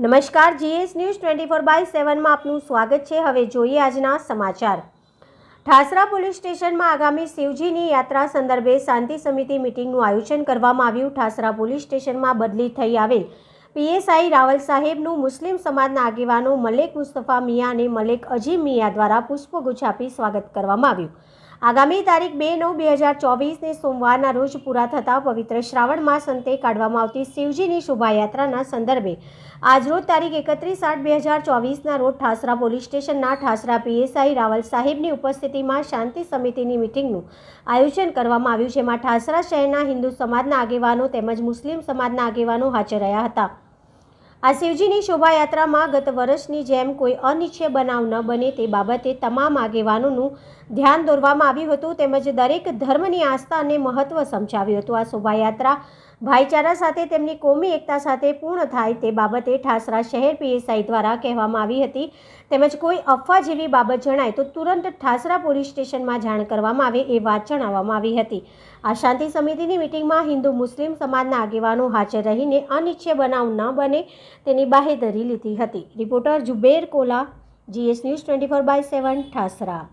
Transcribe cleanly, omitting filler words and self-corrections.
નમસ્કાર, GS news 24/7 માં આપનું સ્વાગત છે। હવે જોઈએ આજના સમાચાર। ઠાસરા પોલીસ સ્ટેશનમાં આગામી શિવજીની યાત્રા સંદર્ભે શાંતિ સમિતિ મીટિંગનું આયોજન કરવામાં આવ્યું। ઠાસરા પોલીસ સ્ટેશનમાં બદલી થઈ આવેલ પીએસઆઈ રાવલ સાહેબનું મુસ્લિમ સમાજના આગેવાનો મલેક મુસ્તફા મિયા અને મલેક અજીમ મિયા દ્વારા પુષ્પગુચ્છ આપી સ્વાગત કરવામાં આવ્યું। આગામી તારીખ 2/9/2024ને સોમવારના રોજ પૂરા થતા પવિત્ર શ્રાવણ માસ અંતે કાઢવામાં આવતી શિવજીની શોભાયાત્રાના સંદર્ભે આજરોજ તારીખ 31/8/2024ના રોજ ઠાસરા પોલીસ સ્ટેશનના ઠાસરા પીએસઆઈ રાવલ સાહેબની ઉપસ્થિતિમાં શાંતિ સમિતિની મીટિંગનું આયોજન કરવામાં આવ્યું, જેમાં ઠાસરા શહેરના હિન્દુ સમાજના આગેવાનો તેમજ મુસ્લિમ સમાજના આગેવાનો હાજર રહ્યા હતા। આ શિવજીની શોભાયાત્રામાં ગત વર્ષની જેમ કોઈ અનિચ્છનીય બનાવ ન બને તે બાબતે તમામ આગેવાનોનું ધ્યાન દોરવામાં આવ્યું હતું, તેમજ દરેક ધર્મની આસ્થા અને મહત્વ સમજાવ્યું હતું। આ શોભાયાત્રા ભાઈચારા સાથે તેમની કોમી એકતા સાથે પૂર્ણ થાય તે બાબતે ઠાસરા શહેર પીએસઆઈ દ્વારા કહેવામાં આવી હતી, તેમજ કોઈ અફવા જેવી બાબત જણાય તો તુરંત ઠાસરા પોલીસ સ્ટેશનમાં જાણ કરવામાં આવે એ વાત જણાવવામાં આવી હતી। આ શાંતિ સમિતિની મીટિંગમાં હિન્દુ મુસ્લિમ સમાજના આગેવાનો હાજર રહીને અનિચ્છનીય બનાવ ન બને તેની બાહેધરી લીધી હતી। Reporter Zuber Kola, GS news 24/7 Thasra.